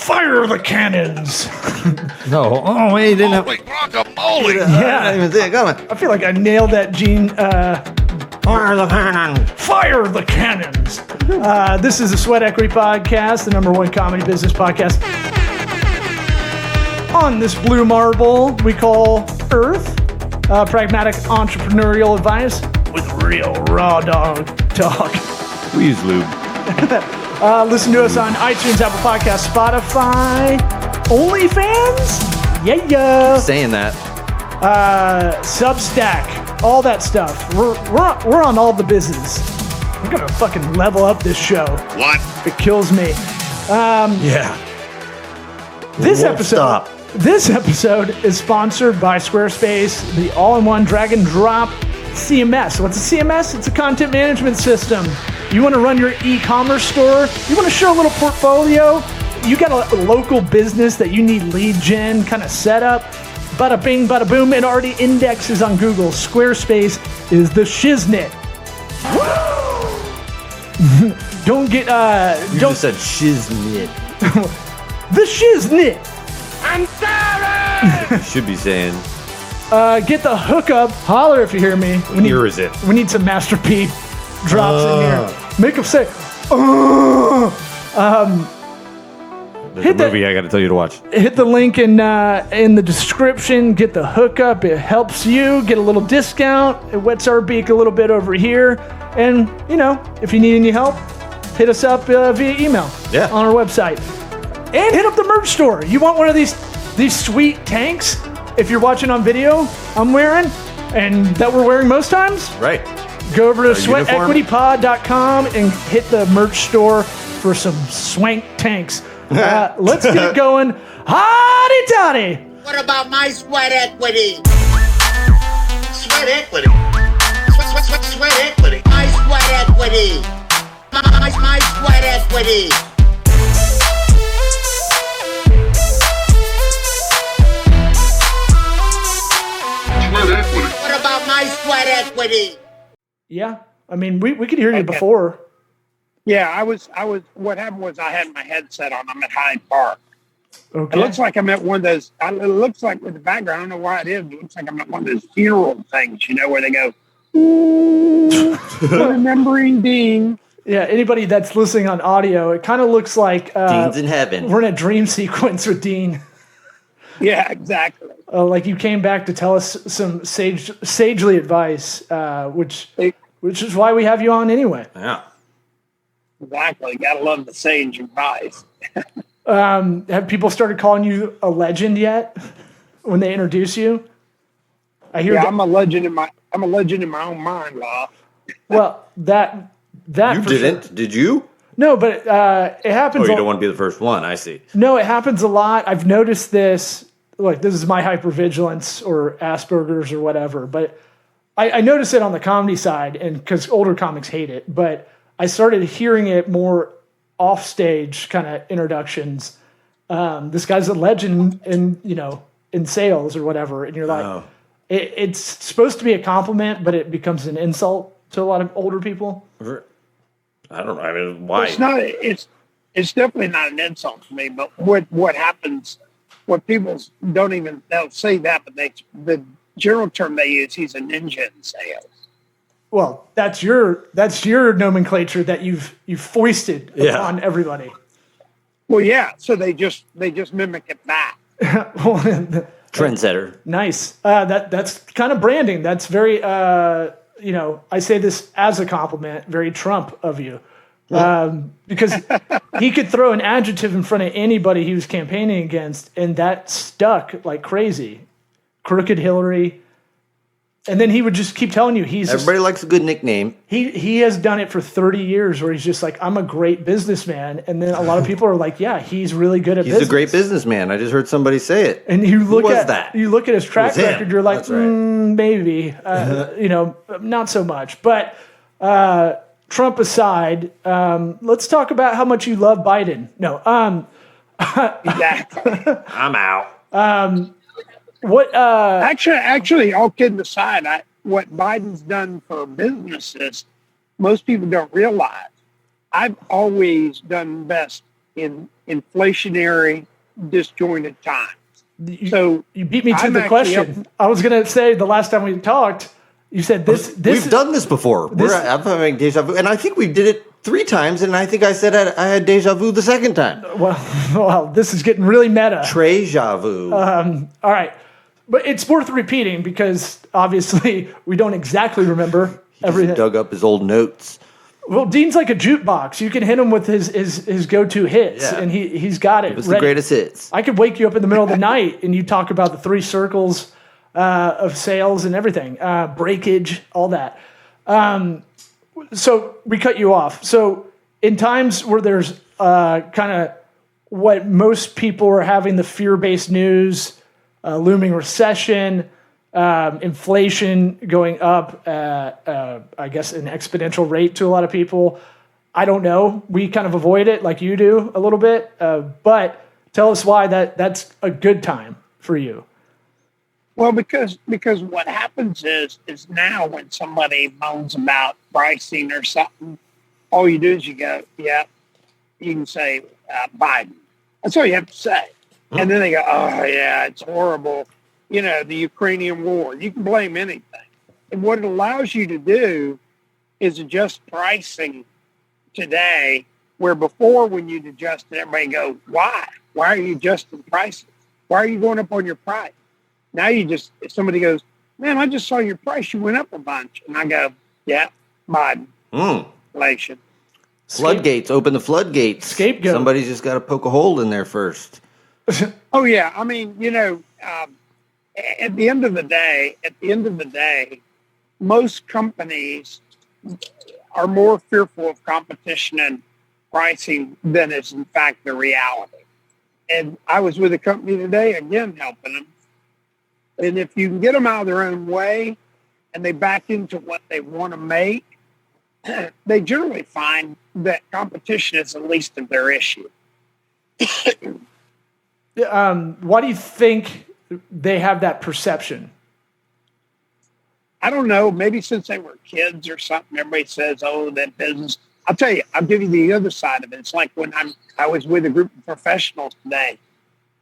Fire the cannons. No. Oh, wait, didn't have... guacamole! Yeah. I didn't even think. I feel like I nailed that, Gene. Fire the cannon. Fire the cannons. This is the Sweat Equity Podcast, the #1 comedy business podcast on this blue marble we call Earth. Pragmatic entrepreneurial advice with real raw dog talk. Please, Lube. Listen to us on iTunes, Apple Podcasts, Spotify, OnlyFans. Yeah. Saying that. Substack, all that stuff. We're on all the business. We're gonna fucking level up this show. What? It kills me. Yeah. This Won't episode. stop. This episode is sponsored by Squarespace, the all-in-one drag-and-drop CMS. What's a CMS? It's a content management system. You want to run your e-commerce store? You want to show a little portfolio? You got a local business that you need lead gen kind of set up? Bada bing, bada boom. It already indexes on Google. Squarespace is the shiznit. Don't get You just said shiznit. the shiznit. I'm sorry! Should be saying. Get the hookup. Holler if you hear me. Here is it. We need some Master P drops in here. Make them say, There's Hit a that- movie I got to tell you to watch. hit the link in the description. Get the hookup. It helps you get a little discount. It wets our beak a little bit over here. And, you know, if you need any help, hit us up via email Yeah. on our website. And hit up the merch store. You want one of these sweet tanks? If you're watching on video, I'm wearing, and that we're wearing most times, Right. go over to uniform. sweatequitypod.com and hit the merch store for some swank tanks. Let's get it going. Hotty toddy. What about my sweat equity? Sweat equity. Sweat equity. My sweat equity. My sweat equity. What about my sweat equity? Yeah, I mean, we could hear you before. Yeah, I was. What happened was I had my headset on. I'm at Hyde Park. Okay. It looks like I'm at one of those. It looks like with the background. I don't know why it is. It looks like I'm at one of those funeral things, you know, where they go, "Ooh, remembering Dean." Yeah, anybody that's listening on audio, it kind of looks like Dean's in heaven. we're in a dream sequence with Dean. Yeah, exactly. Like you came back to tell us some sagely advice, which is why we have you on anyway. Yeah. Exactly. Gotta love the sage advice. Have people started calling you a legend yet when they introduce you? I hear. Yeah, I'm a legend in my own mind, Law. Well, that You for didn't? sure. Did you? No, but it happens. Oh, you don't want to be the first one. I see. No, it happens a lot. I've noticed this. Like, this is my hypervigilance or Asperger's or whatever. But I notice it on the comedy side, and because older comics hate it. But I started hearing it more off stage kind of introductions. This guy's a legend in sales or whatever, and you're like, Oh. it's supposed to be a compliment, but it becomes an insult to a lot of older people. I don't know. I mean, why? It's not. It's definitely not an insult to me. But what happens? What people they'll say that, but the general term they use, he's a ninja in sales. Well, that's your nomenclature that you've foisted upon everybody. Well, yeah. So they just mimic it back. Trendsetter. Nice. That's kind of branding. That's very I say this as a compliment, very Trump of you. Because he could throw an adjective in front of anybody he was campaigning against, and that stuck like crazy. Crooked Hillary. And then he would just keep telling you Everybody likes a good nickname. he has done it for 30 years where he's just like, I'm a great businessman. And then a lot of people are like, yeah, he's really good at He's business. a great businessman. I just heard somebody say it. And you look was at that? You look at his track It was him. record, you're like, That's right. maybe, not so much. But Trump aside, let's talk about how much you love Biden. No, Exactly. I'm out. what? Actually, all kidding aside, what Biden's done for businesses, most people don't realize. I've always done best in inflationary, disjointed times. So you beat me to I'm the actually question. I was going to say the last time we talked, you said this. We've done this before. I'm having deja vu, and I think we did it 3 times, and I think I said I had deja vu the second time. Well, this is getting really meta. Treja vu. All right. But it's worth repeating because obviously we don't exactly remember everything. Dug up his old notes. Well, Dean's like a jukebox. You can hit him with his go-to hits, and he's got it. It's the greatest hits. I could wake you up in the middle of the night, and you talk about the 3 circles of sales and everything, breakage, all that. So we cut you off. So in times where there's kind of what most people are having, the fear-based news, looming recession, inflation going up, I guess an exponential rate to a lot of people. I don't know. We kind of avoid it like you do a little bit. But tell us why that's a good time for you. Well, because what happens is now when somebody moans about pricing or something, all you do is you go, yeah, you can say Biden. That's all you have to say. And then they go, oh, yeah, it's horrible. You know, the Ukrainian war. You can blame anything. And what it allows you to do is adjust pricing today, where before when you'd adjust it, everybody go, why? Why are you adjusting prices? Why are you going up on your price? Now if somebody goes, man, I just saw your price. You went up a bunch. And I go, yeah, Biden. Inflation. Floodgates. Open the floodgates. Scapegoat. Somebody's just got to poke a hole in there first. Oh, yeah. I mean, you know, at the end of the day, most companies are more fearful of competition and pricing than is in fact the reality. And I was with a company today, again, helping them. And if you can get them out of their own way and they back into what they want to make, they generally find that competition is the least of their issue. Why do you think they have that perception? I don't know. Maybe since they were kids or something, everybody says, oh, that business. I'll tell you, I'll give you the other side of it. It's like when I was with a group of professionals today,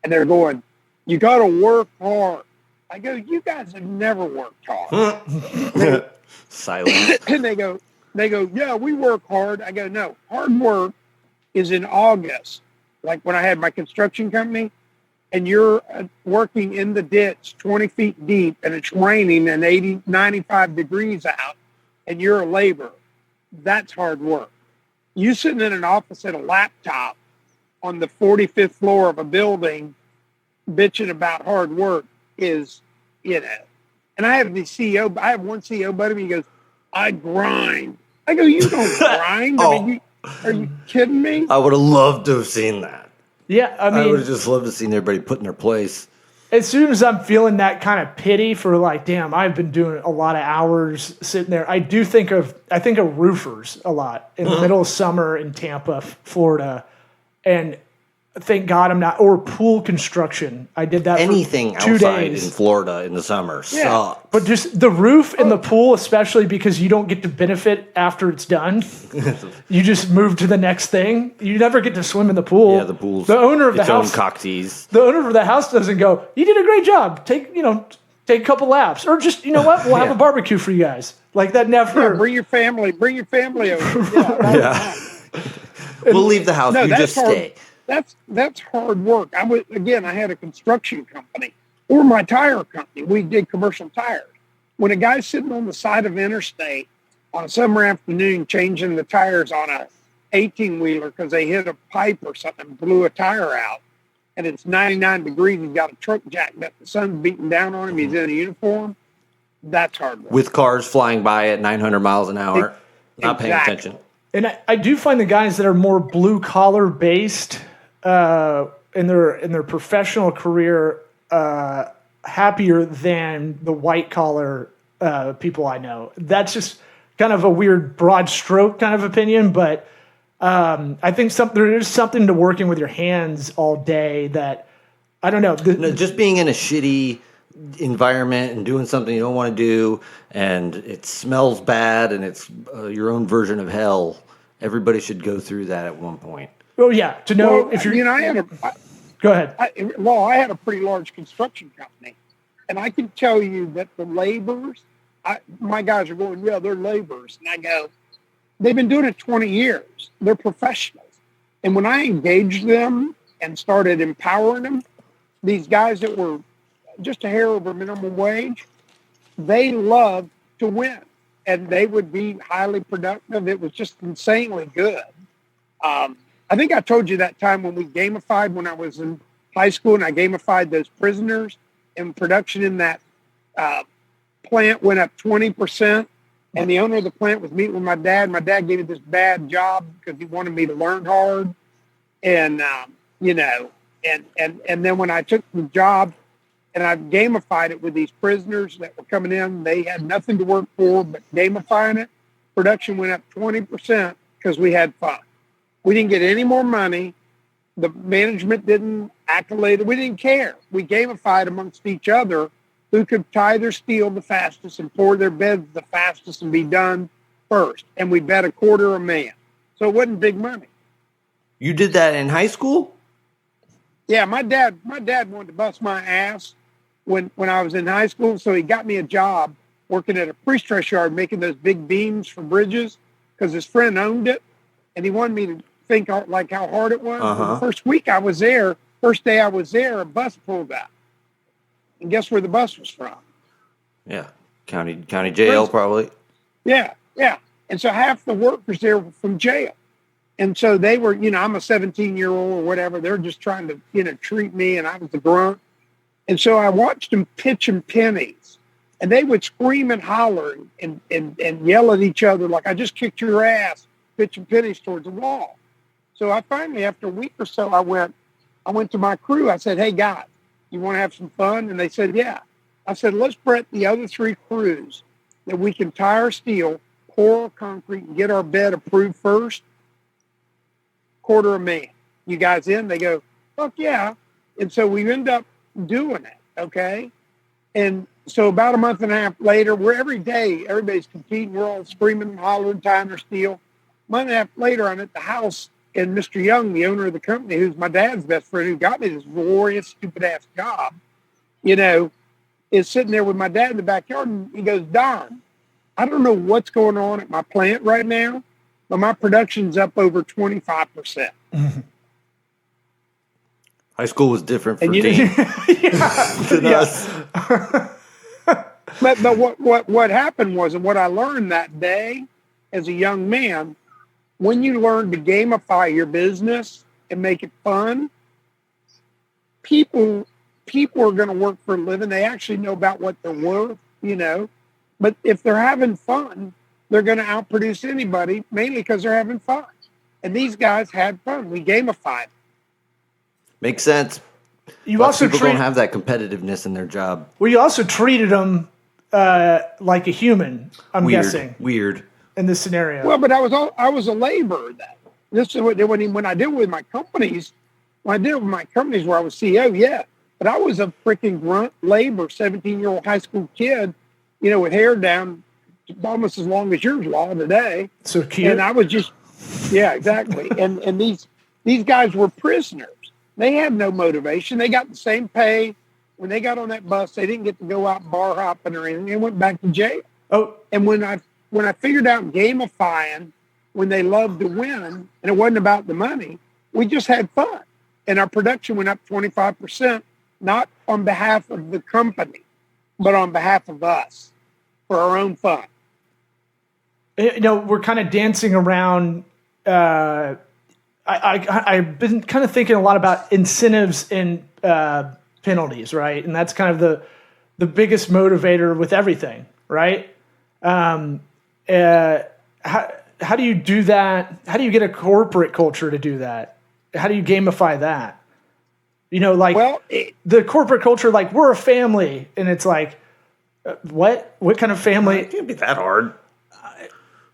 and they're going, you got to work hard. I go, you guys have never worked hard. Silence. And they go, yeah, we work hard. I go, no, hard work is in August. Like when I had my construction company, and you're working in the ditch 20 feet deep, and it's raining and 95 degrees out, and you're a laborer. That's hard work. You sitting in an office at a laptop on the 45th floor of a building bitching about hard work is, you know. And I have one CEO buddy, he goes, I grind. I go, you don't grind? I mean, are you kidding me? I would have loved to have seen that. Yeah, I mean, I would have just loved to have seen everybody put in their place. As soon as I'm feeling that kind of pity for like, damn, I've been doing a lot of hours sitting there. I think of roofers a lot in the middle of summer in Tampa, Florida, and thank God I'm not. Or pool construction. I did that. Anything for 2 outside days in Florida in the summer sucks. But just the roof and the pool, especially because you don't get to benefit after it's done. You just move to the next thing. You never get to swim in the pool. Yeah, the pool's the owner of the its house. own cock tease. The owner of the house doesn't go, you did a great job. Take a couple laps, or just, you know what? We'll have a barbecue for you guys. Like that never. Yeah, bring your family over. Yeah. We'll leave the house. You just stay. That's hard work. I had a construction company or my tire company. We did commercial tires. When a guy's sitting on the side of interstate on a summer afternoon changing the tires on a 18-wheeler because they hit a pipe or something and blew a tire out, and it's 99 degrees, he's got a truck jacked up, the sun's beating down on him, he's in a uniform, that's hard work. With cars flying by at 900 miles an hour, not paying attention. And I do find the guys that are more blue collar based in their professional career happier than the white collar people I know. That's just kind of a weird broad stroke kind of opinion, but I think there is something to working with your hands all day that I don't know. Just being in a shitty environment and doing something you don't want to do, and it smells bad, and it's your own version of hell. Everybody should go through that at one point. Oh yeah, to know Well, if you're. you know, Go ahead. I had a pretty large construction company, and I can tell you that the laborers, my guys are going, yeah, they're laborers, and I go, they've been doing it 20 years. They're professionals, and when I engaged them and started empowering them, these guys that were just a hair over minimum wage, they loved to win, and they would be highly productive. It was just insanely good. I think I told you that time when we gamified when I was in high school, and I gamified those prisoners, and production in that plant went up 20%. And the owner of the plant was meeting with my dad. My dad gave me this bad job because he wanted me to learn hard, and you know, and then when I took the job and I gamified it with these prisoners that were coming in, they had nothing to work for but gamifying it. Production went up 20% because we had fun. We didn't get any more money. The management didn't accolade it. We didn't care. We gamified amongst each other who could tie their steel the fastest and pour their beds the fastest and be done first. And we bet $250,000. So it wasn't big money. You did that in high school? Yeah, my dad wanted to bust my ass when I was in high school. So he got me a job working at a pre-stress yard making those big beams for bridges because his friend owned it. And he wanted me to think like how hard it was. Uh-huh. The first day I was there, a bus pulled out. And guess where the bus was from? Yeah. County jail, probably. Yeah. And so half the workers there were from jail. And so they were, you know, I'm a 17-year-old or whatever. They're just trying to, you know, treat me, and I was the grunt. And so I watched them pitching pennies. And they would scream and holler and yell at each other like, I just kicked your ass, pitching pennies towards the wall. So I finally, after a week or so, I went to my crew. I said, hey, guys, you want to have some fun? And they said, yeah. I said, let's bet the other 3 crews that we can tie our steel, pour our concrete, and get our bed approved first. $250,000. You guys in? They go, fuck yeah. And so we end up doing it, okay? And so about a month and a half later, every day, everybody's competing. We're all screaming and hollering, tying our steel. A month and a half later, I'm at the house, and Mr. Young, the owner of the company, who's my dad's best friend, who got me this glorious, stupid-ass job, you know, is sitting there with my dad in the backyard, and he goes, Don, I don't know what's going on at my plant right now, but my production's up over 25%. Mm-hmm. High school was different for And Dean than yeah. us. But what happened was, and what I learned that day as a young man, when you learn to gamify your business and make it fun, people are going to work for a living. They actually know about what they're worth, you know. But if they're having fun, they're going to outproduce anybody, mainly because they're having fun. And these guys had fun. We gamified. Makes sense. You Lots also of people don't have that competitiveness in their job. Well, you also treated them like a human. I'm guessing Weird. in this scenario. Well, but I was a laborer then. This is when I did with my companies. When I did it with my companies where I was CEO, yeah. But I was a freaking grunt labor, 17-year-old high school kid, you know, with hair down almost as long as yours, Law, today. So cute. And I was just, yeah, exactly. and these guys were prisoners. They had no motivation. They got the same pay. When they got on that bus, they didn't get to go out bar hopping or anything. They went back to jail. Oh, And when I figured out gamifying, when they loved to win, and it wasn't about the money, we just had fun. And our production went up 25%, not on behalf of the company, but on behalf of us for our own fun. you know, we're kind of dancing around. I've been kind of thinking a lot about incentives and penalties, right? And that's kind of the biggest motivator with everything, right? How do you do that? How do you get a corporate culture to do that? How do you gamify that? You know, like the corporate culture, like we're a family, and it's like, what kind of family? It can't be that hard.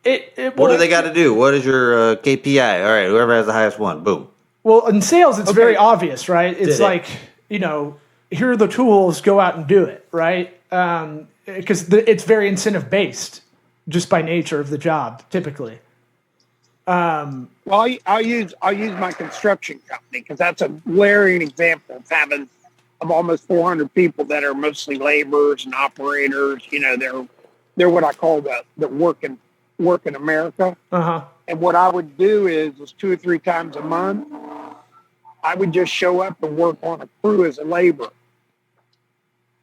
What do they got to do? What is your KPI? All right, whoever has the highest one, boom. Well, in sales, it's very obvious, right? It's like, you know, here are the tools, go out and do it, right? Because it's very incentive based, just by nature of the job, typically. Well, I'll use my construction company because that's a glaring example of almost 400 people that are mostly laborers and operators. You know, they're what I call the work in America. Uh-huh. And what I would do is 2 or 3 times a month, I would just show up and work on a crew as a laborer.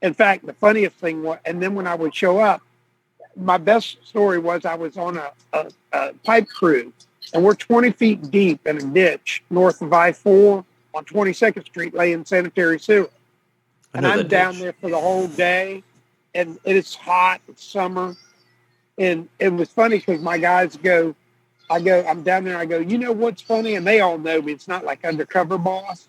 In fact, the funniest thing was, and then when I would show up, my best story was I was on a pipe crew, and we're 20 feet deep in a ditch north of I-4 on 22nd Street laying sanitary sewer. And I'm down there for the whole day, and it's hot, it's summer. And it was funny because my guys I'm down there, I go, you know what's funny? And they all know me. It's not like undercover boss.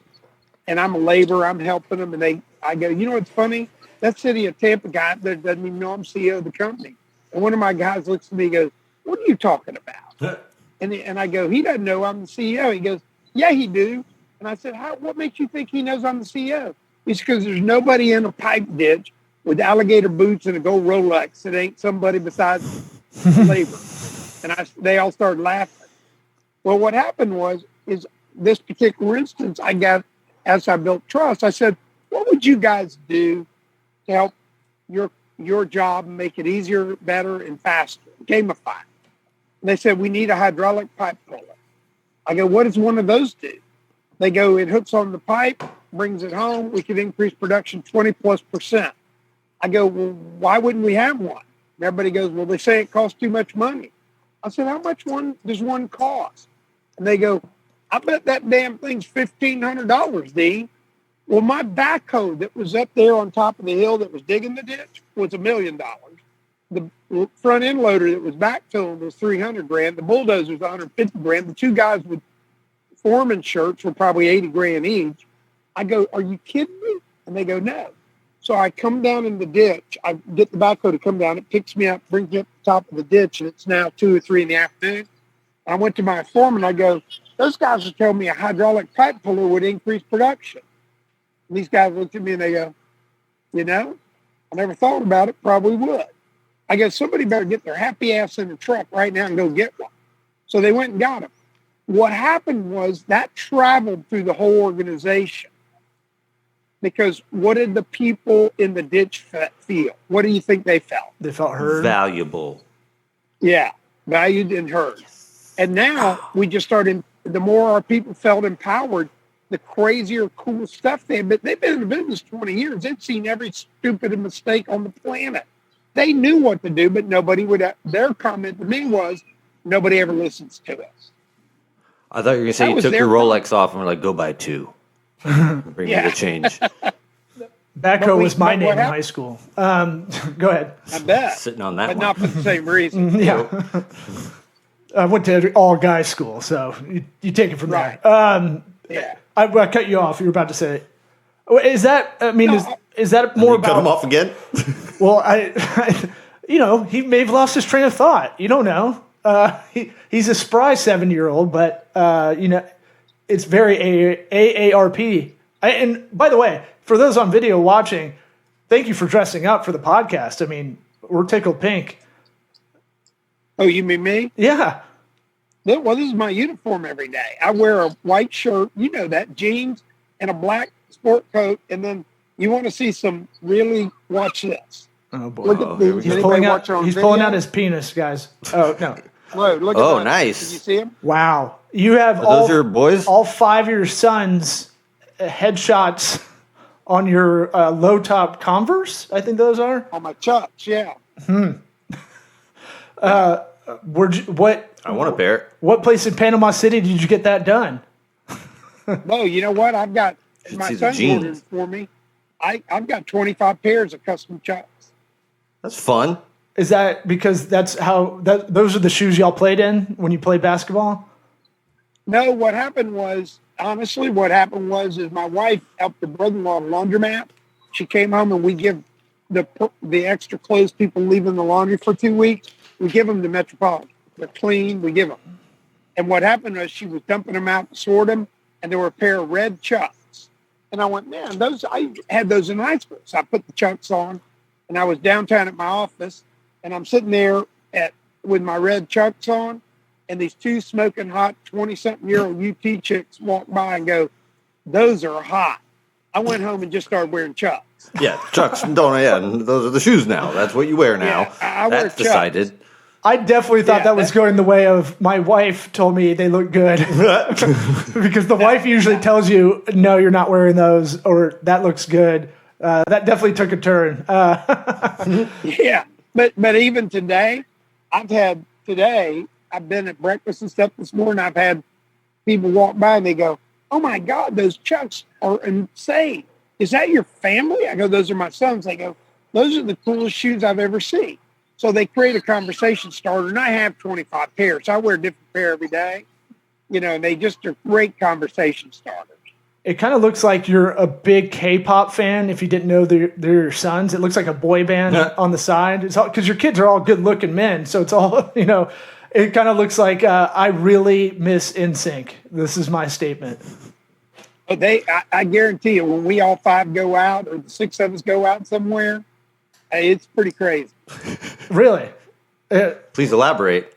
And I'm a laborer, I'm helping them. And I go, you know what's funny? That city of Tampa guy that doesn't even know I'm CEO of the company. And one of my guys looks at me and goes, what are you talking about? And I go, he doesn't know I'm the CEO. He goes, yeah, he do. And I said, what makes you think he knows I'm the CEO? It's because there's nobody in a pipe ditch with alligator boots and a gold Rolex that ain't somebody besides the labor. And they all started laughing. Well, what happened is this particular instance, as I built trust, I said, what would you guys do to help your job and make it easier, better, and faster, gamify? And they said, we need a hydraulic pipe puller. I go, what does one of those do? They go, it hooks on the pipe, brings it home. We could increase production 20+%. I go, well, why wouldn't we have one? And everybody goes, well, they say it costs too much money. I said, how much does one cost? And they go, I bet that damn thing's $1,500, Dean. Well, my backhoe that was up there on top of the hill that was digging the ditch was $1 million. The front end loader that was backfilling was $300,000. The bulldozer was $150,000. The 2 guys with foreman shirts were probably $80,000 each. I go, are you kidding me? And they go, no. So I come down in the ditch. I get the backhoe to come down. It picks me up, brings me up to the top of the ditch, and it's now 2 or 3 in the afternoon. I went to my foreman. I go, those guys are telling me a hydraulic pipe puller would increase production. And these guys looked at me and they go, you know, I never thought about it. Probably would. I guess somebody better get their happy ass in the truck right now and go get one. So they went and got him. What happened was that traveled through the whole organization. Because what did the people in the ditch feel? What do you think they felt? They felt heard. Valuable. Yeah, valued and heard. Yes. And now we just started, the more our people felt empowered, the crazier, cool stuff they've been in the business 20 years. They've seen every stupid mistake on the planet. They knew what to do, but nobody would. Their comment to me was, nobody ever listens to us. I thought you were going to say you took your Rolex off and were like, go buy 2. Bring me the change. Backhoe was my name in high school. Go ahead. I bet. Sitting on that but one. not for the same reason. Yeah. I went to all guys school, so you take it from there. Yeah. I cut you off. You were about to say, is that? I mean, is that more about? Cut him off again. Well, he may have lost his train of thought. You don't know. He's a spry 7-year-old, but it's very AARP. And by the way, for those on video watching, thank you for dressing up for the podcast. I mean, we're tickled pink. Oh, you mean me? Yeah. Well, this is my uniform every day. I wear a white shirt, jeans, and a black sport coat. And then you want to see some really, watch this. Oh, boy. Look at these. He's pulling out his penis, guys. Oh, no. Whoa, look at that. Nice. Can you see him? Wow. You have those your boys? All 5 of your sons' headshots on your low-top Converse, I think those are? On my chucks, yeah. I want a pair. What place in Panama City did you get that done? No, you know what? I've got my son ordered for me. I've got 25 pairs of custom chucks. That's fun. Is that because those are the shoes y'all played in when you played basketball? No, what happened was is my wife helped the brother-in-law at a laundromat. She came home and we give the extra clothes people leaving the laundry for 2 weeks. We give them to Metropolitan. They're clean. We give them. And what happened was she was dumping them out to sort them, and there were a pair of red chucks. And I went, man, I had those in high school. So I put the chucks on, and I was downtown at my office, and I'm sitting there with my red chucks on, and these two smoking hot 20-something-year-old UT chicks walk by and go, "Those are hot." I went home and just started wearing Chucks. Yeah, Chucks. Don't. Yeah, and those are the shoes now. That's what you wear now. Yeah, I wear That's Chucks. decided. I definitely thought Yeah, that was going the way of my wife told me they look good. Because the wife usually tells you, no, you're not wearing those, or that looks good. That definitely took a turn. Yeah, but even today, I've been at breakfast and stuff this morning. I've had people walk by and they go, "Oh my God, those Chucks are insane. Is that your family?" I go, "Those are my sons." They go, "Those are the coolest shoes I've ever seen." So they create a conversation starter, and I have 25 pairs. So I wear a different pair every day, and they just are great conversation starters. It kind of looks like you're a big K-pop fan. If you didn't know they're your sons, it looks like a boy band on the side. It's all because your kids are all good-looking men, so it's all It kind of looks like I really miss NSYNC. This is my statement. But I guarantee you, when we all five go out, or the six of us go out somewhere, it's pretty crazy. Really? Please elaborate.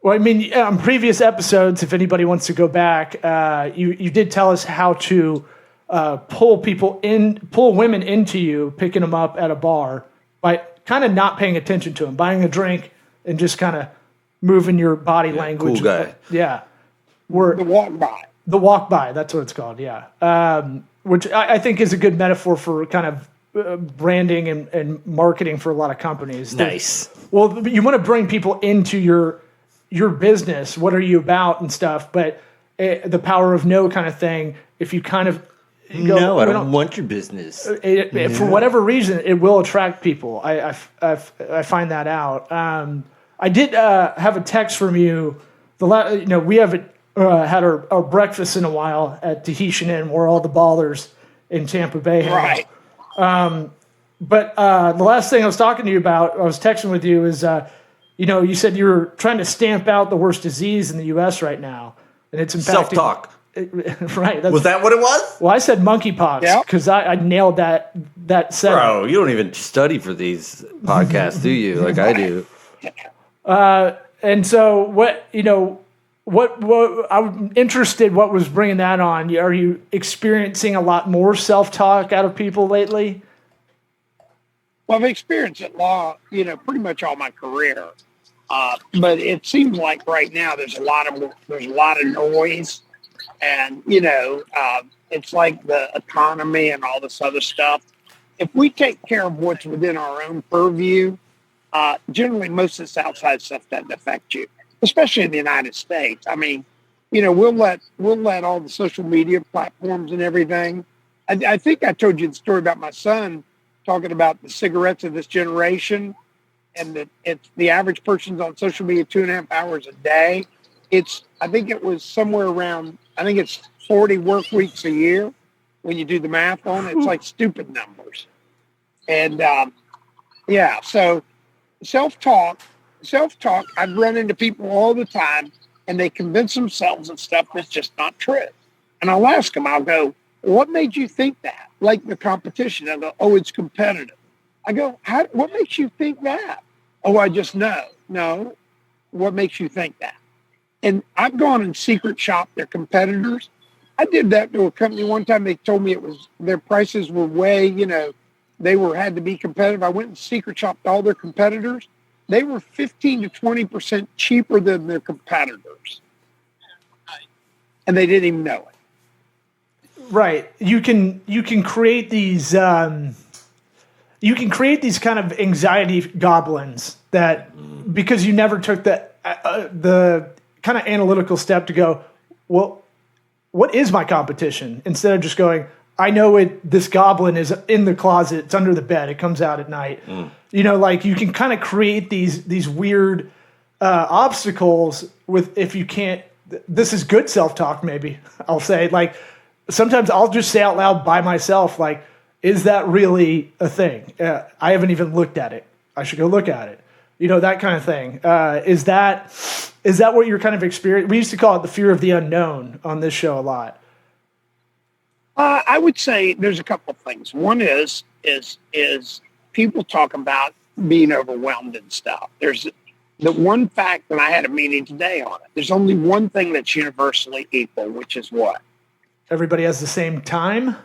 Well, I mean, on previous episodes, if anybody wants to go back, you did tell us how to pull women into you, picking them up at a bar by kind of not paying attention to them, buying a drink, and just kind of moving your body language. Cool guy. Yeah. The walk by. The walk by, that's what it's called, yeah. Which I think is a good metaphor for kind of branding and marketing for a lot of companies. Nice. Well, you want to bring people into your business. What are you about and stuff? But the power of no kind of thing, if you kind of go, no, I don't want your business. For whatever reason, it will attract people. I find that out. I did have a text from you. We haven't had our breakfast in a while at Tahitian Inn, where all the ballers in Tampa Bay hang out. Right. But the last thing I was talking to you about, I was texting with you, is you said you were trying to stamp out the worst disease in the U.S. right now, and it's impacting Self-talk. Right. Was that what it was? Well, I said monkeypox because I nailed that setup. Bro, you don't even study for these podcasts, do you? Like I do. And so what I'm interested what was bringing that on. Are you experiencing a lot more self-talk out of people lately? Well, I've experienced it pretty much all my career. But it seems like right now there's a lot of noise, and it's like the economy and all this other stuff. If we take care of what's within our own purview, generally most of this outside stuff doesn't affect you, especially in the United States. I mean, we'll let all the social media platforms and everything. I think I told you the story about my son talking about the cigarettes of this generation, and that it's the average person's on social media 2.5 hours a day. I think it was somewhere around, I think it's 40 work weeks a year when you do the math on it. It's like stupid numbers. And so self-talk, I've run into people all the time, and they convince themselves of stuff that's just not true. And I'll ask them, I'll go, "What made you think that?" Like the competition. I go, "Oh, it's competitive." I go, "What makes you think that?" "Oh, I just know." "No, what makes you think that?" And I've gone and secret shopped their competitors. I did that to a company one time. They told me their prices were way, had to be competitive. I went and secret shopped all their competitors. They were 15 to 20% cheaper than their competitors. And they didn't even know it. Right. You can create these kind of anxiety goblins that, because you never took the kind of analytical step to go, well, what is my competition? Instead of just going, I know this goblin is in the closet, it's under the bed, it comes out at night. You can kind of create these weird obstacles if you can't. This is good self-talk, maybe I'll say. Like, sometimes I'll just say out loud by myself, like, is that really a thing? I haven't even looked at it. I should go look at it. That kind of thing. Is that what you're kind of experiencing? We used to call it the fear of the unknown on this show a lot. I would say there's a couple of things. One is people talk about being overwhelmed and stuff. The one fact, and I had a meeting today on it, there's only one thing that's universally equal, which is what? Everybody has the same time.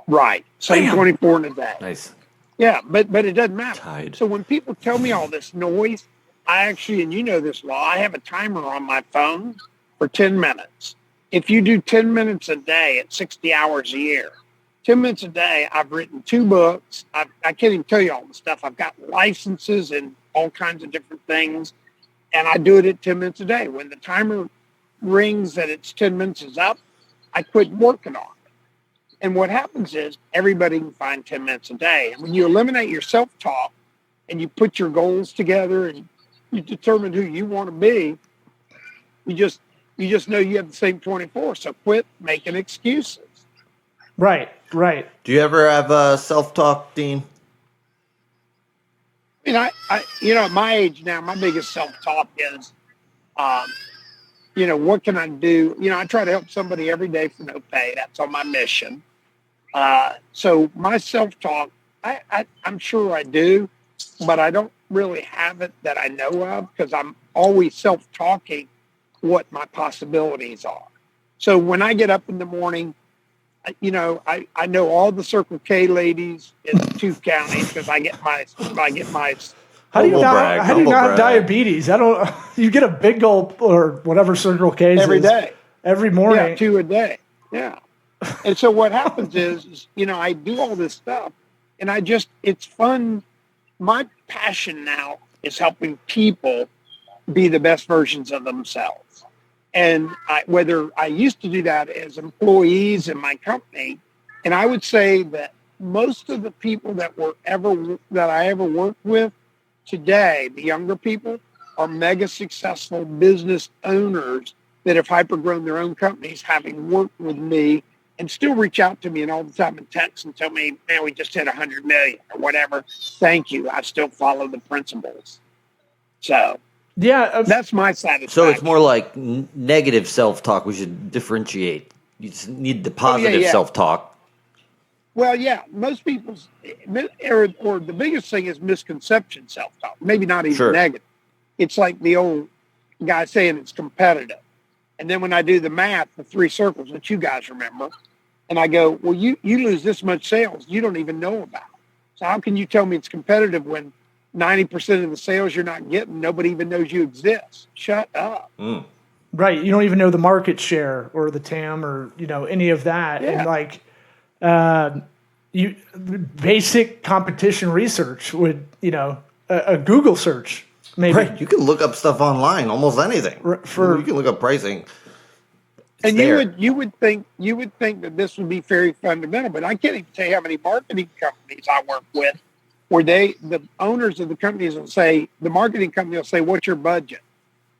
Right. Same Bam. 24 in a day. Nice. Yeah, but it doesn't matter. Tied. So when people tell me all this noise, I actually, and you know this law, I have a timer on my phone for 10 minutes. If you do 10 minutes a day at 60 hours a year, 10 minutes a day, I've written 2 books. I can't even tell you all the stuff. I've got licenses and all kinds of different things. And I do it at 10 minutes a day. When the timer rings that it's 10 minutes is up, I quit working on it. And what happens is everybody can find 10 minutes a day. And when you eliminate your self-talk and you put your goals together and you determine who you want to be, you just know you have the same 24. So quit making excuses. Right. Do you ever have self-talk, Dean? I mean, I at my age now, my biggest self-talk is, what can I do? I try to help somebody every day for no pay. That's on my mission. So my self-talk, I'm sure I do, but I don't really have it that I know of because I'm always self-talking what my possibilities are. So when I get up in the morning, I know all the Circle K ladies in 2 counties because I get my How do you brag, not have brag. diabetes? I don't. You get a big gulp or whatever Circle K every day, every morning. Yeah, 2 a day. Yeah. And so what happens is, I do all this stuff and it's fun. My passion now is helping people be the best versions of themselves. And whether I used to do that as employees in my company, and I would say that most of the people that I ever worked with today, the younger people, are mega successful business owners that have hyper-grown their own companies, having worked with me, and still reach out to me and all the time and text and tell me, man, we just hit 100 million or whatever. Thank you. I still follow the principles. So Yeah, that's my satisfaction. So it's more like negative self-talk. We should differentiate. You just need the positive self-talk. Well, yeah, most people's, or the biggest thing is misconception self-talk. Maybe not even negative. It's like the old guy saying it's competitive. And then when I do the math, the 3 circles that you guys remember, and I go, well, you lose this much sales you don't even know about. So how can you tell me it's competitive when 90% of the sales you're not getting, nobody even knows you exist? Shut up. Mm. Right. You don't even know the market share or the TAM or, any of that. Yeah. And basic competition research would, a Google search, maybe. Right. You can look up stuff online, almost anything. You can look up pricing. And you would think that this would be very fundamental, but I can't even tell you how many marketing companies I work with where the owners of the companies will say, the marketing company will say, what's your budget?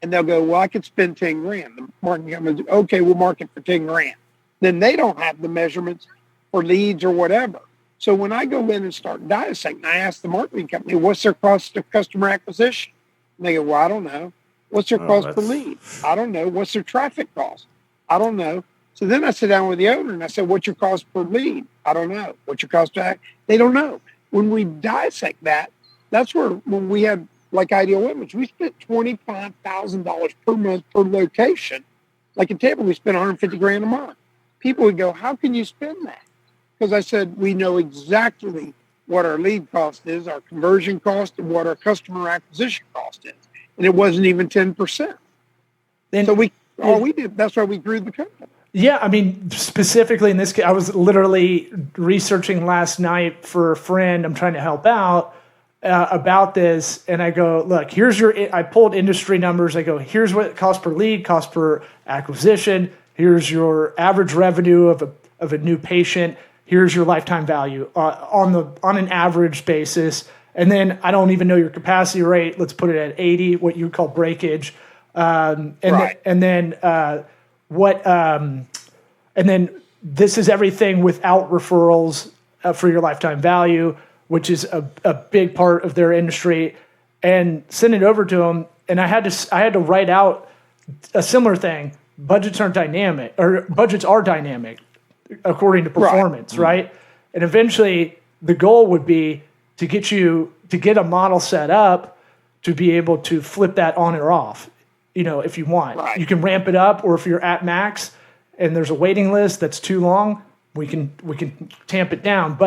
And they'll go, well, I could spend 10 grand. The marketing company will go, okay, we'll market for 10 grand. Then they don't have the measurements for leads or whatever. So when I go in and start dissecting, I ask the marketing company, what's their cost of customer acquisition? And they go, well, I don't know. What's their cost per lead? I don't know. What's their traffic cost? I don't know. So then I sit down with the owner and I said, what's your cost per lead? I don't know. What's your cost to act? They don't know. When we dissect that, that's where when we had like Ideal Image, we spent $25,000 per month per location. Like in Tampa, we spent $150,000 a month. People would go, how can you spend that? Because I said, we know exactly what our lead cost is, our conversion cost, and what our customer acquisition cost is. And it wasn't even 10%. So all we did, that's why we grew the company. Yeah, I mean, specifically in this case, I was literally researching last night for a friend I'm trying to help out about this. And I go, look, I pulled industry numbers. I go, here's what it costs per lead, cost per acquisition. Here's your average revenue of a new patient. Here's your lifetime value on an average basis. And then I don't even know your capacity rate. Let's put it at 80, what you would call breakage. And then this is everything without referrals for your lifetime value, which is a big part of their industry, and send it over to them. And I had to write out a similar thing. Budgets are dynamic according to performance, right? And eventually the goal would be to get a model set up to be able to flip that on or off, if you want. Right. You can ramp it up, or if you're at max and there's a waiting list that's too long, we can tamp it down.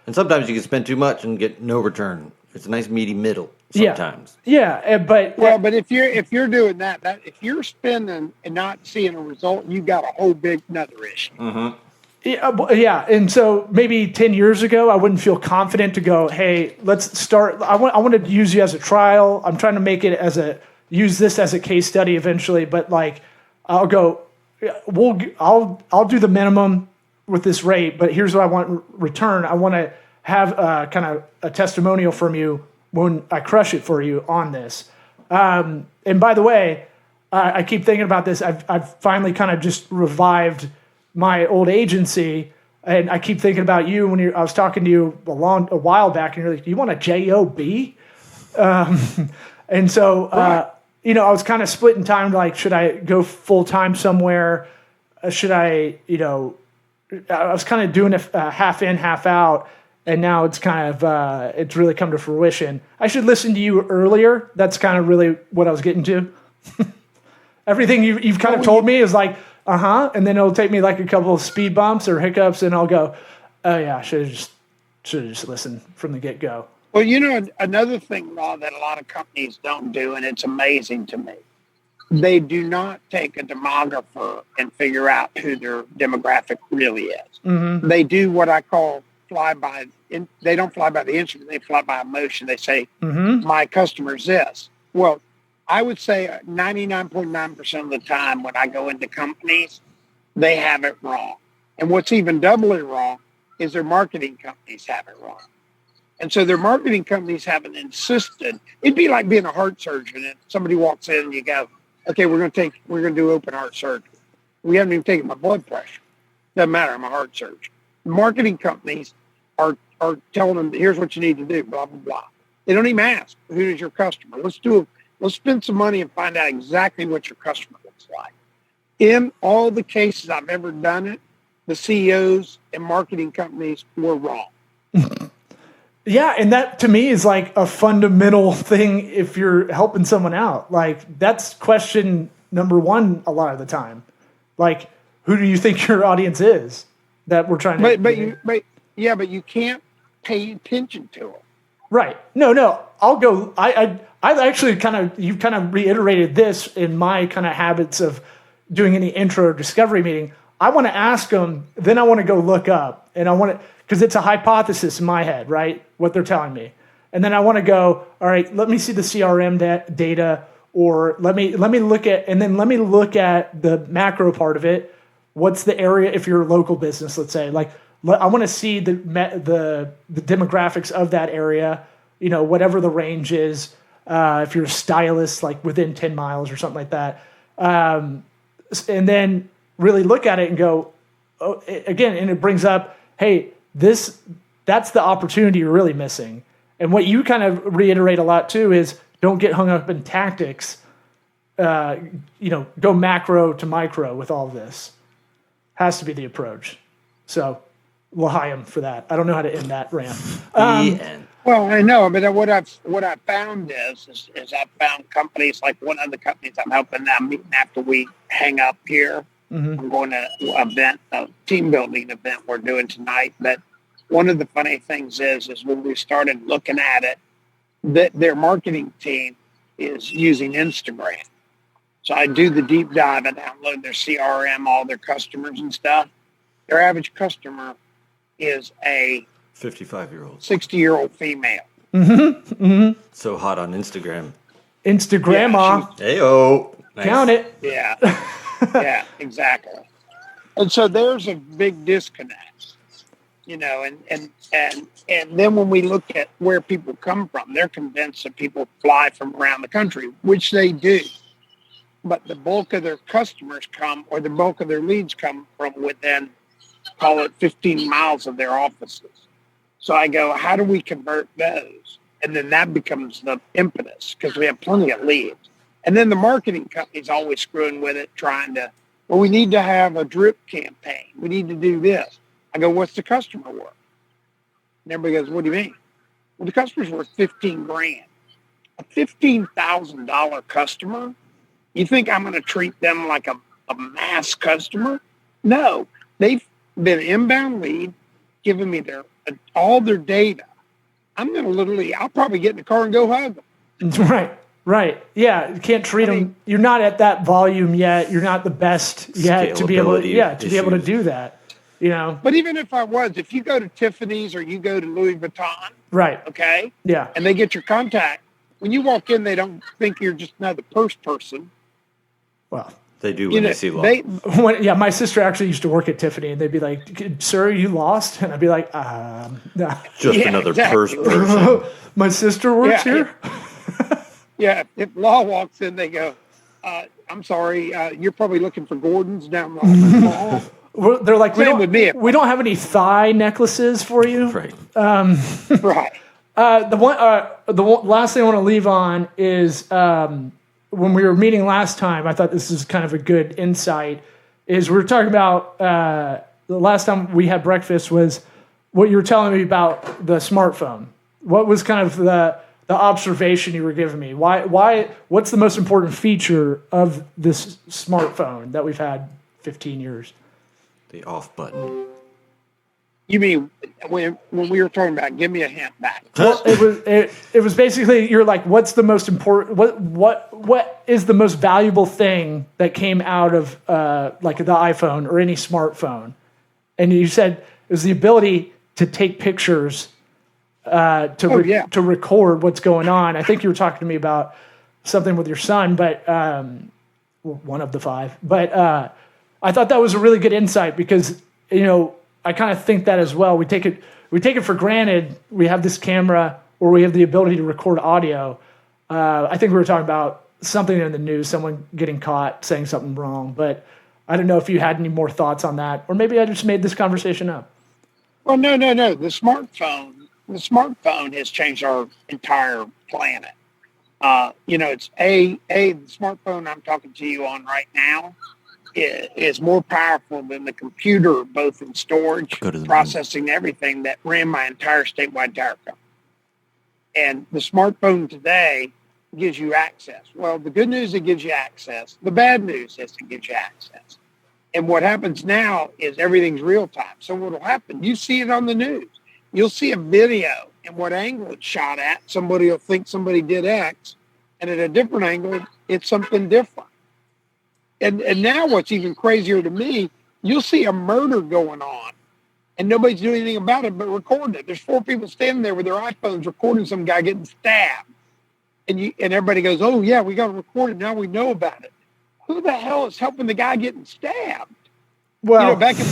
And sometimes you can spend too much and get no return. It's a nice meaty middle sometimes. Yeah, but if you're doing that, if you're spending and not seeing a result, you got a whole big another issue. Mm-hmm. Yeah, and so maybe 10 years ago, I wouldn't feel confident to go, hey, let's start. I want to use you as a trial. I'm trying to make it use this as a case study eventually. But like, I'll go, I'll do the minimum with this rate. But here's what I want in return. I want to have kind of a testimonial from you when I crush it for you on this. And by the way, I keep thinking about this. I've finally kind of just revived my old agency, and I keep thinking about you when I was talking to you a while back, and you're like, "Do you want a job?" And so, I was kind of splitting time. Like, should I go full time somewhere? Should I, I was kind of doing a half in, half out, and now it's kind of it's really come to fruition. I should listen to you earlier. That's kind of really what I was getting to. Everything you've kind of told me is like, and then it'll take me like a couple of speed bumps or hiccups, and I'll go, oh yeah, I should have just listened from the get go. Well, another thing, Rob, that a lot of companies don't do, and it's amazing to me, they do not take a demographer and figure out who their demographic really is. Mm-hmm. They do what I call they don't fly by the instrument, they fly by emotion. They say, my customer's this. Well, I would say 99.9% of the time when I go into companies, they have it wrong. And what's even doubly wrong is their marketing companies have it wrong. And so their marketing companies haven't insisted. It'd be like being a heart surgeon and somebody walks in and you go, okay, we're going to do open heart surgery. We haven't even taken my blood pressure. Doesn't matter. I'm a heart surgeon. The marketing companies are telling them, here's what you need to do, blah, blah, blah. They don't even ask, who is your customer? Let's spend some money and find out exactly what your customer looks like. In all the cases I've ever done it, the CEOs and marketing companies were wrong. Yeah, and that to me is like a fundamental thing if you're helping someone out. Like, that's question number one a lot of the time. Like, who do you think your audience is that we're trying to... But you can't pay attention to them. Right. No. I'll go... I've actually you've kind of reiterated this in my kind of habits of doing any intro or discovery meeting. I want to ask them, then I want to go look up, and I want to, because it's a hypothesis in my head, right? What they're telling me. And then I want to go, all right, let me see the CRM data, or let me look at the macro part of it. What's the area, if you're a local business, let's say, like, I want to see the demographics of that area, whatever the range is. If you're a stylist, like within 10 miles or something like that. And then really look at it and go, again, and it brings up, hey, that's the opportunity you're really missing. And what you kind of reiterate a lot too is don't get hung up in tactics. Go macro to micro with all this. Has to be the approach. So, l'chaim for that. I don't know how to end that rant. The end. Well, I know, but what I've found is I've found companies like one of the companies I'm helping now meeting after we hang up here. Mm-hmm. I'm going to a team building event we're doing tonight. But one of the funny things is when we started looking at it, that their marketing team is using Instagram. So I do the deep dive and download their CRM, all their customers and stuff. Their average customer is a 55-year-old, 60-year-old female. Mm-hmm. Mm-hmm. So hot on Instagram. Instagram, Heyo, nice. Count it. Yeah, yeah, exactly. And so there's a big disconnect, and then when we look at where people come from, they're convinced that people fly from around the country, which they do. But the bulk of their customers or the bulk of their leads come from within, call it 15 miles of their offices. So I go, how do we convert those? And then that becomes the impetus because we have plenty of leads. And then the marketing company's always screwing with it, trying to, we need to have a drip campaign. We need to do this. I go, what's the customer worth? And everybody goes, what do you mean? Well, the customer's worth $15,000. a $15,000 customer, you think I'm going to treat them like a mass customer? No, they've been inbound lead, giving me all their data. I'm going to I'll probably get in the car and go hug them. Right. Yeah, you can't treat them. You're not at that volume yet. You're not the best yet to be able to do that. You know. But even if you go to Tiffany's or you go to Louis Vuitton, right? Okay. Yeah. And they get your contact. When you walk in, they don't think you're just another purse person. Well, they do when they see law. My sister actually used to work at Tiffany, and they'd be like, "Sir, you lost?" And I'd be like, "No, just another purse person." My sister works here. Yeah, if law walks in, they go, "I'm sorry, you're probably looking for Gordon's down the mall." They're like, Same with me. We don't have any thigh necklaces for you. Right. Right. The last thing I want to leave on is when we were meeting last time, I thought this is kind of a good insight, is we were talking about the last time we had breakfast was what you were telling me about the smartphone. What was kind of the observation you were giving me? What's the most important feature of this smartphone that we've had 15 years? The off button. You mean when we were talking about, give me a hint back? Well, it was basically, you're like, what's the most important? What is the most valuable thing that came out of like the iPhone or any smartphone? And you said it was the ability to take pictures, to record what's going on. I think you were talking to me about something with your son, but one of the five. But I thought that was a really good insight because I kind of think that as well. We take it for granted. We have this camera or we have the ability to record audio. I think we were talking about something in the news, someone getting caught saying something wrong. But I don't know if you had any more thoughts on that, or maybe I just made this conversation up. Well, no. The smartphone has changed our entire planet. It's the smartphone I'm talking to you on right now is more powerful than the computer, both in storage, processing, everything that ran my entire statewide tower company. And the smartphone today gives you access. Well, the good news, it gives you access. The bad news is it gives you access. And what happens now is everything's real time. So what will happen? You see it on the news. You'll see a video, and what angle it's shot at, somebody will think somebody did X, and at a different angle, it's something different. And now what's even crazier to me, you'll see a murder going on and nobody's doing anything about it but recording it. There's 4 people standing there with their iPhones recording some guy getting stabbed. And everybody goes, oh, yeah, we got to record it. Now we know about it. Who the hell is helping the guy getting stabbed? Well, back in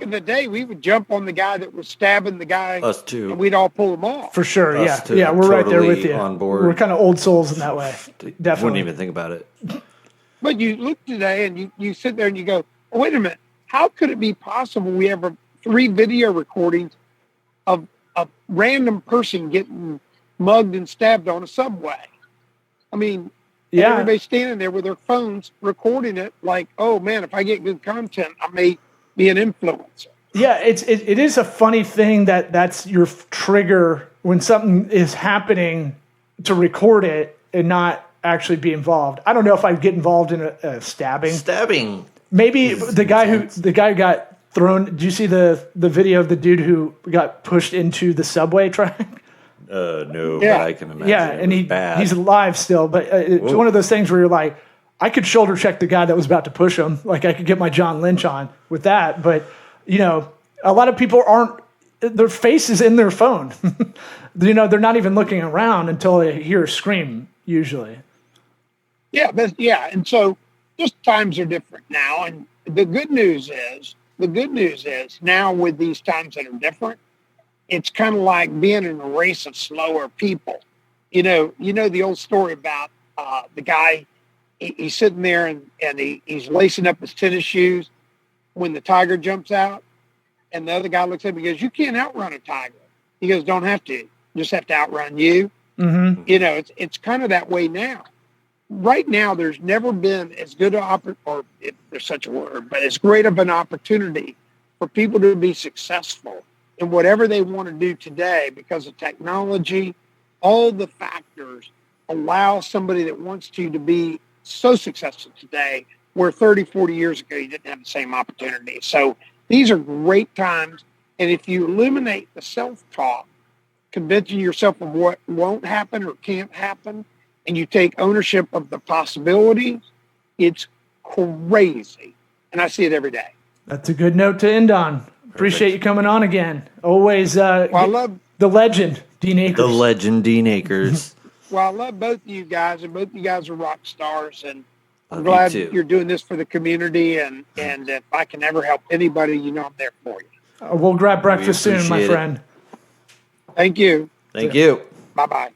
the day, we would jump on the guy that was stabbing the guy. Us too. And we'd all pull him off. For sure, Us too. Yeah, we're right there with you. On board. We're kind of old souls in that way. Definitely. Wouldn't even think about it. But you look today and you sit there and you go, oh, wait a minute. How could it be possible we have 3 video recordings of a random person getting mugged and stabbed on a subway? I mean, everybody's standing there with their phones recording it like, oh, man, if I get good content, I may be an influencer. Yeah, it is a funny thing that's your trigger when something is happening to record it and not actually be involved. I don't know if I'd get involved in a stabbing. Stabbing. Maybe the guy who got thrown. Did you see the video of the dude who got pushed into the subway track? No, but I can imagine. Yeah, and he's alive still, but it's one of those things where you're like, I could shoulder check the guy that was about to push him. Like I could get my John Lynch on with that, but a lot of people aren't. Their face is in their phone. They're not even looking around until they hear a scream. Usually. Yeah, and so just times are different now. And the good news is now with these times that are different, it's kind of like being in a race of slower people. You know the old story about the guy. He's sitting there and he's lacing up his tennis shoes when the tiger jumps out, and the other guy looks at him and goes, "You can't outrun a tiger." He goes, "Don't have to. You just have to outrun you." Mm-hmm. It's kind of that way now. Right now, there's never been as good or if there's such a word, but as great of an opportunity for people to be successful in whatever they want to do today because of technology, all the factors allow somebody that wants to be so successful today where 30, 40 years ago you didn't have the same opportunity. So these are great times. And if you eliminate the self-talk, convincing yourself of what won't happen or can't happen, and you take ownership of the possibilities, it's crazy. And I see it every day. That's a good note to end on. Appreciate you coming on again. Always I love the legend, Dean Akers. The legend, Dean Akers. Well, I love both of you guys, and both of you guys are rock stars, and I'm Love glad you too. you're doing this for the community, and if I can ever help anybody, you know I'm there for you. We'll grab breakfast soon, my appreciate it. friend. Thank you. Thank you. Bye-bye.